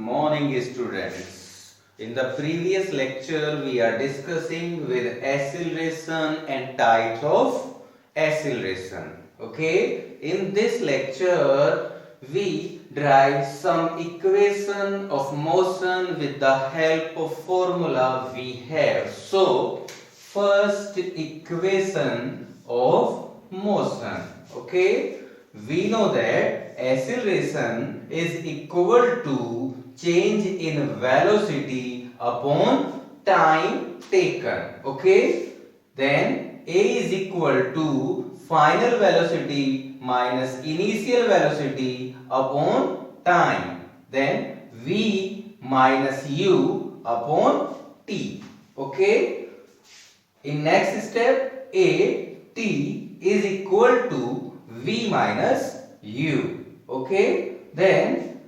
morning, students. In the previous lecture, we are discussing with acceleration and types of acceleration. Okay. In this lecture, we derive some equation of motion with the help of formula we have. So, first equation of motion. Okay. We know that acceleration is equal to change in velocity upon time taken. Okay. Then A is equal to final velocity minus initial velocity upon time. Then V minus U upon T. Okay. In next step, A T is equal to V minus U. Okay. Then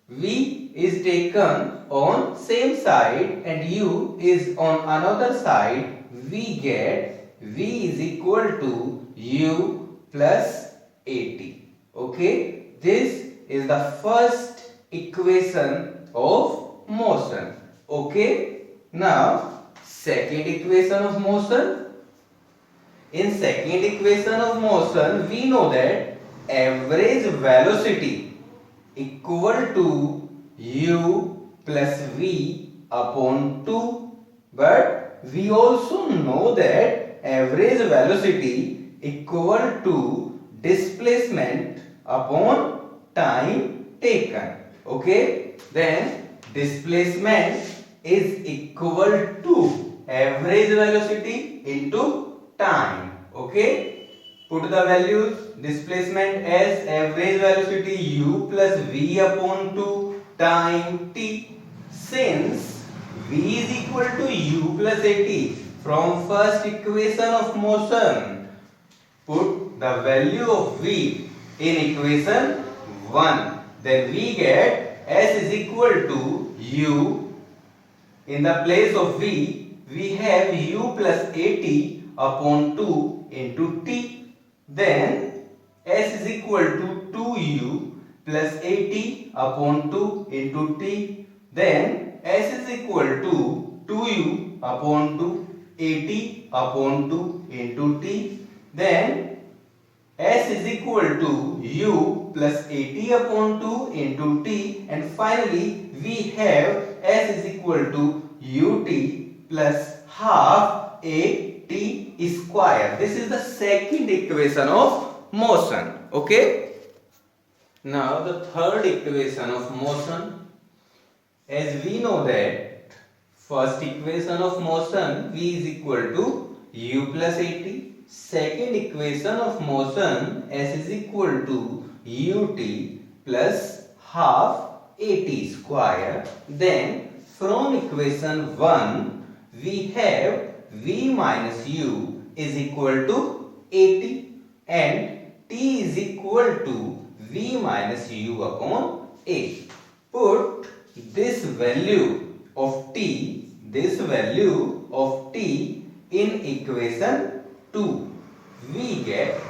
V is taken on same side and U is on another side. We get V is equal to U plus AT. Okay. This is the first equation of motion. Okay. Now, second equation of motion. In second equation of motion, we know that average velocity equal to U plus V upon 2. But we also know that average velocity equal to displacement upon time taken. Okay. Then displacement is equal to average velocity into time. Okay. Put the values. Displacement as average velocity U plus V upon 2 time t. Since V is equal to U plus AT from first equation of motion, put the value of V in equation 1. Then we get S is equal to U. In the place of V, we have U plus AT upon 2 into T. Then S is equal to 2U plus AT upon 2 into T. Then S is equal to 2U upon 2 AT upon 2 into T. Then S is equal to U plus AT upon 2 into T. And finally we have S is equal to UT plus half AT square. This is the second equation of motion. Okay. Now the third equation of motion. As we know that first equation of motion V is equal to U plus AT. Second equation of motion S is equal to UT plus half AT square. Then from equation 1 we have V minus U is equal to AT and T is equal to V minus U upon A. Put this value of T in equation 2. We get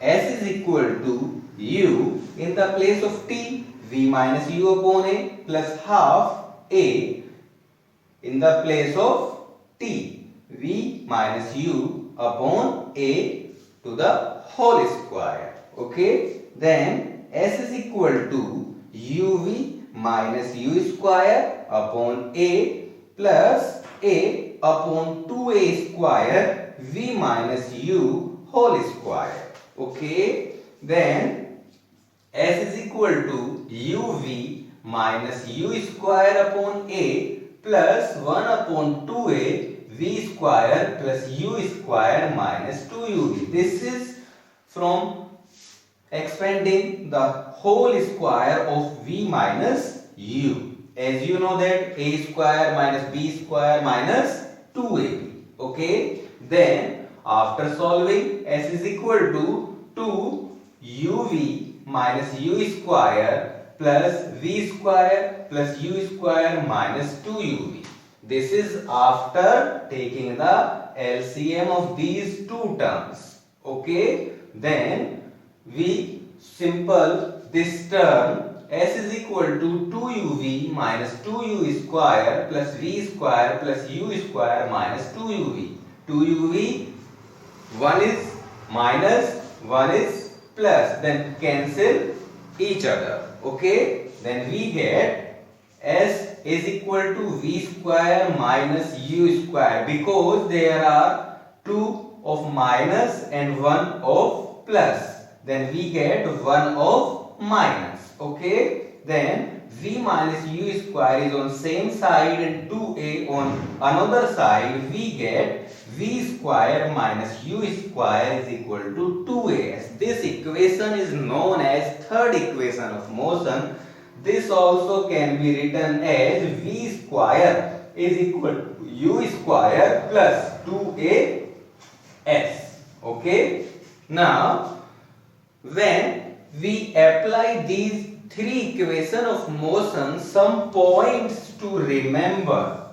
S is equal to U in the place of T, V minus U upon A plus half A in the place of T, V minus U upon A to the whole square. Okay. Then S is equal to UV minus U square upon A plus A upon 2A square V minus U whole square. Okay. Then S is equal to UV minus U square upon A plus 1 upon 2A V square plus U square minus 2UV. This is from expanding the whole square of V minus U. As you know that A square minus B square minus 2AB. Okay. Then after solving, S is equal to 2UV minus U square plus V square plus U square minus 2UV. This is after taking the LCM of these two terms. Okay. Then we simple this term S is equal to 2uv minus 2u square plus v square plus u square minus 2uv. 2uv, 1 is minus, 1 is plus, then cancel each other. Okay, then we get S is equal to v square minus u square, because there are 2 of minus and 1 of plus. Then we get 1 of minus. Okay, then v minus u square is on same side and 2a on another side. We get v square minus u square is equal to 2a. This equation is known as third equation of motion. This also can be written as v square is equal to u square plus 2as. Okay, now when we apply these three equations of motion, some points to remember.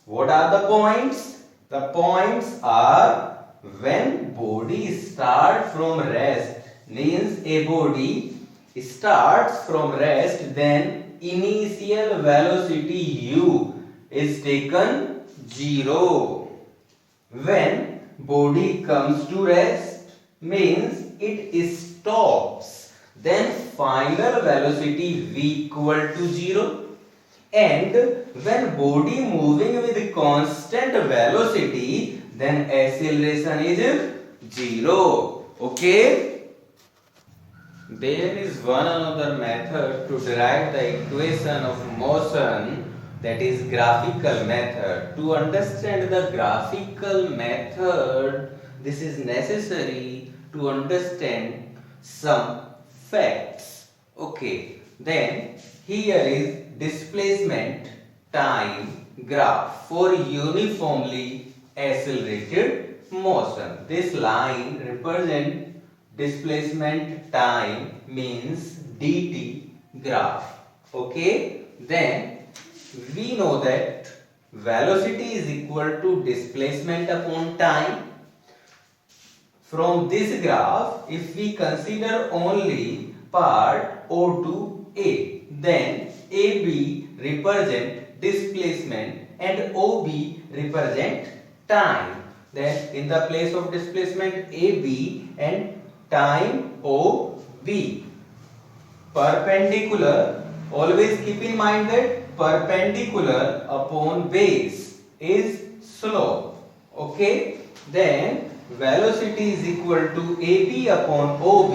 What are the points? The points are, when body starts from rest, means a body starts from rest, then initial velocity u is taken 0. When body comes to rest, means it stops, then final velocity v equal to 0. And when body moving with constant velocity, then acceleration is 0. Okay, there is one another method to derive the equation of motion, that is graphical method. To understand the graphical method, this is necessary to understand some facts. Okay, then here is displacement time graph for uniformly accelerated motion. This line represents displacement time, means dt graph. Okay, then we know that velocity is equal to displacement upon time. From this graph, if we consider only part O to A, then AB represent displacement and OB represent time. Then in the place of displacement AB and time OB, perpendicular, always keep in mind that perpendicular upon base is slope. Okay, then velocity is equal to AB upon OB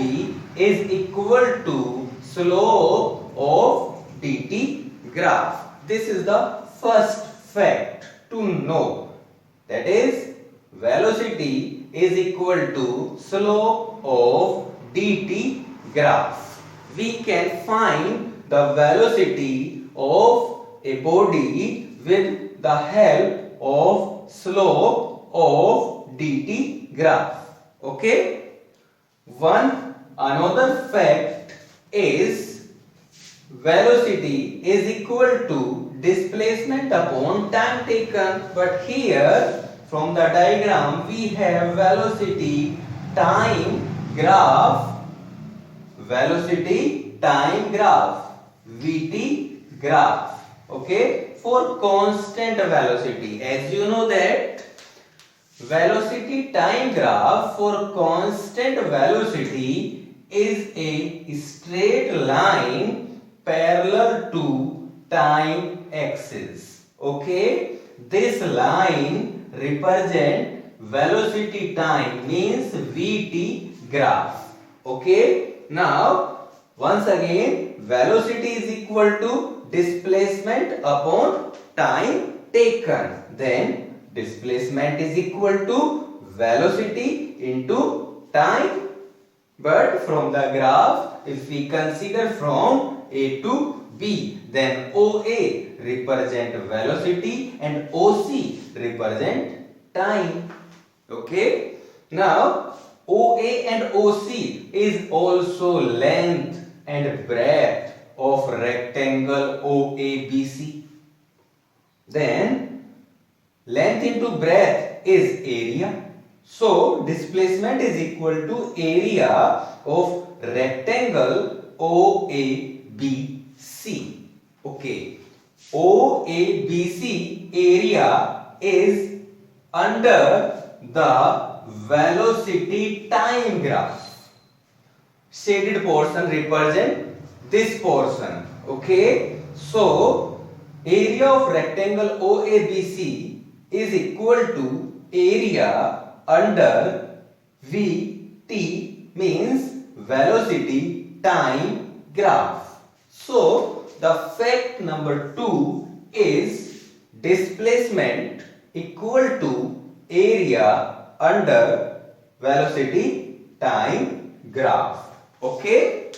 is equal to slope of dt graph. This is the first fact to know, that is velocity is equal to slope of dt graph. We can find the velocity of a body with the help of slope of dt graph. Okay, one another fact is velocity is equal to displacement upon time taken, but here from the diagram we have velocity time graph, velocity time graph, vt graph. Okay, for constant velocity, as you know that velocity time graph for constant velocity is a straight line parallel to time axis. Okay, this line represent velocity time, means vt graph. Okay, now once again velocity is equal to displacement upon time taken, then displacement is equal to velocity into time. But from the graph, if we consider from A to B, then OA represent velocity and OC represent time. Okay, now OA and OC is also length and breadth of rectangle OABC. Then length into breadth is area. So displacement is equal to area of rectangle OABC. Okay. OABC area is under the velocity time graph. Shaded portion represent this portion. Okay. So area of rectangle OABC is equal to area under VT, means velocity time graph. So the fact number 2 is displacement equal to area under velocity time graph. Okay.